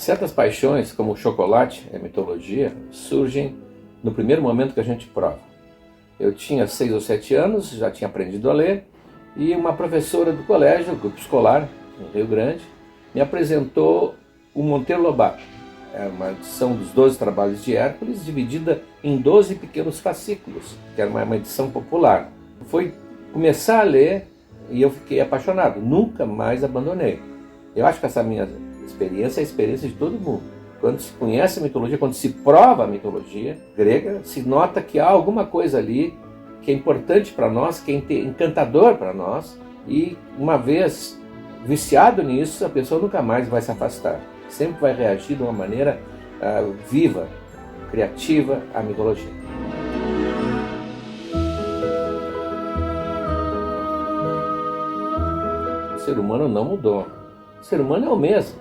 Certas paixões, como o chocolate e a mitologia, surgem no primeiro momento que a gente prova. Eu tinha 6 ou 7 anos, já tinha aprendido a ler, e uma professora do colégio, grupo escolar, no Rio Grande, me apresentou o Monteiro Lobato. É uma edição dos 12 Trabalhos de Hércules, dividida em 12 pequenos fascículos, que era uma edição popular. Foi começar a ler e eu fiquei apaixonado, nunca mais abandonei. Eu acho que essa minha experiência é a experiência de todo mundo. Quando se conhece a mitologia, quando se prova a mitologia grega, se nota que há alguma coisa ali que é importante para nós, que é encantador para nós, e uma vez viciado nisso, a pessoa nunca mais vai se afastar. Sempre vai reagir de uma maneira viva, criativa à mitologia. O ser humano não mudou. O ser humano é o mesmo.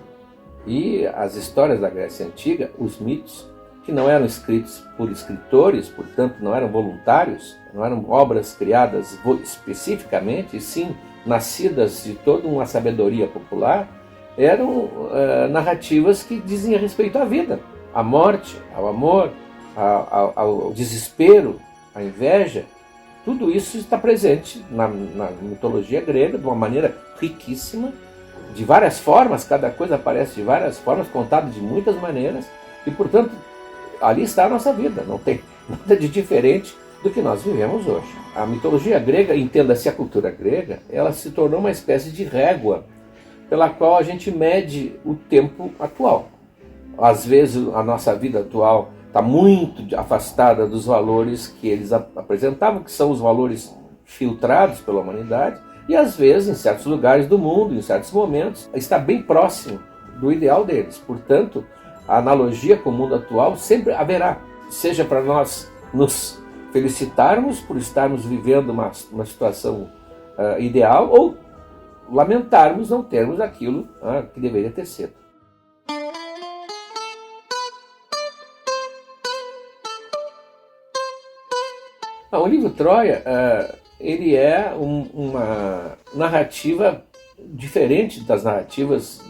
E as histórias da Grécia Antiga, os mitos, que não eram escritos por escritores, portanto não eram voluntários, não eram obras criadas especificamente, e sim nascidas de toda uma sabedoria popular, eram narrativas que diziam respeito à vida, à morte, ao amor, ao desespero, à inveja. Tudo isso está presente na mitologia grega de uma maneira riquíssima, de várias formas, cada coisa aparece de várias formas, contada de muitas maneiras, e portanto ali está a nossa vida, não tem nada de diferente do que nós vivemos hoje. A mitologia grega, entenda-se a cultura grega, ela se tornou uma espécie de régua pela qual a gente mede o tempo atual. Às vezes a nossa vida atual está muito afastada dos valores que eles apresentavam, que são os valores filtrados pela humanidade, e às vezes, em certos lugares do mundo, em certos momentos, está bem próximo do ideal deles. Portanto, a analogia com o mundo atual sempre haverá, seja para nós nos felicitarmos por estarmos vivendo uma situação ideal, ou lamentarmos não termos aquilo que deveria ter sido. O livro Troia, ele é uma narrativa diferente das narrativas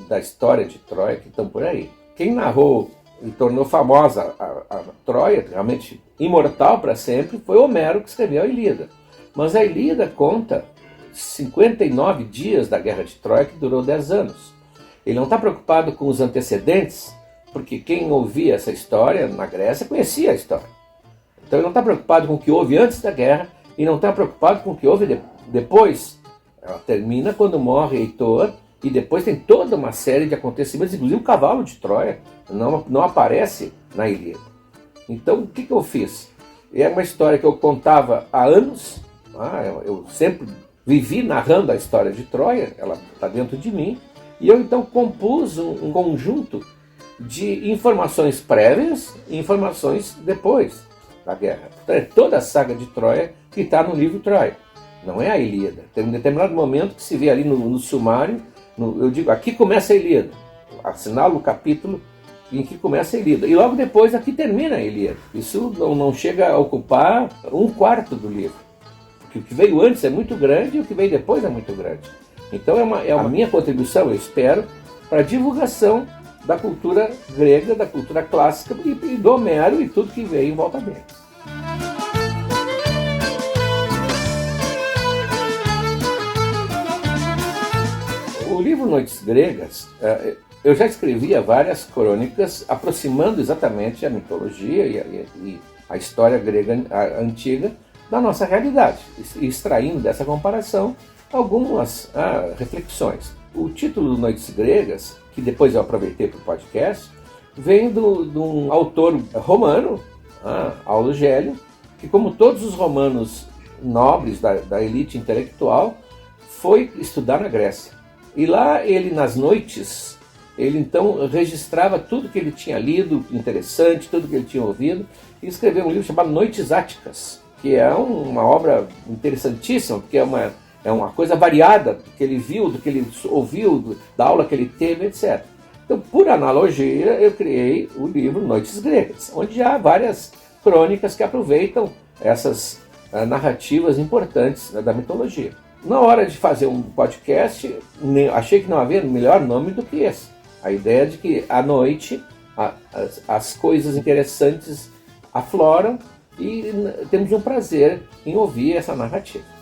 da história de Troia que estão por aí. Quem narrou e tornou famosa a Troia, realmente imortal para sempre, foi Homero, que escreveu a Ilíada. Mas a Ilíada conta 59 dias da Guerra de Troia, que durou 10 anos. Ele não está preocupado com os antecedentes, porque quem ouvia essa história na Grécia conhecia a história. Então ele não está preocupado com o que houve antes da guerra e não está preocupado com o que houve depois. Ela termina quando morre Heitor e depois tem toda uma série de acontecimentos, inclusive o cavalo de Troia não aparece na Ilíada. Então o que eu fiz? É uma história que eu contava há anos, eu sempre vivi narrando a história de Troia, ela está dentro de mim, e eu então compus um conjunto de informações prévias e informações depois da guerra. Então, é toda a saga de Troia que está no livro Troia, não é a Ilíada. Tem um determinado momento que se vê ali no sumário, eu digo, aqui começa a Ilíada, assinalo o capítulo em que começa a Ilíada, e logo depois aqui termina a Ilíada. Isso não chega a ocupar 1/4 do livro, porque o que veio antes é muito grande e o que veio depois é muito grande. Então é a minha contribuição, eu espero, para a divulgação da cultura grega, da cultura clássica e do Homero e tudo que veio em volta dele. O livro Noites Gregas, eu já escrevia várias crônicas aproximando exatamente a mitologia e a história grega antiga da nossa realidade, e extraindo dessa comparação algumas reflexões. O título do Noites Gregas, que depois eu aproveitei para o podcast, vem de um autor romano, Aulo Gélio, que, como todos os romanos nobres da elite intelectual, foi estudar na Grécia. E lá ele, nas noites, ele então registrava tudo que ele tinha lido, interessante, tudo que ele tinha ouvido, e escreveu um livro chamado Noites Áticas, que é uma obra interessantíssima, porque é uma coisa variada do que ele viu, do que ele ouviu, da aula que ele teve, etc. Então, por analogia, eu criei o livro Noites Gregas, onde há várias crônicas que aproveitam essas narrativas importantes da mitologia. Na hora de fazer um podcast, achei que não havia melhor nome do que esse. A ideia de que à noite as coisas interessantes afloram e temos um prazer em ouvir essa narrativa.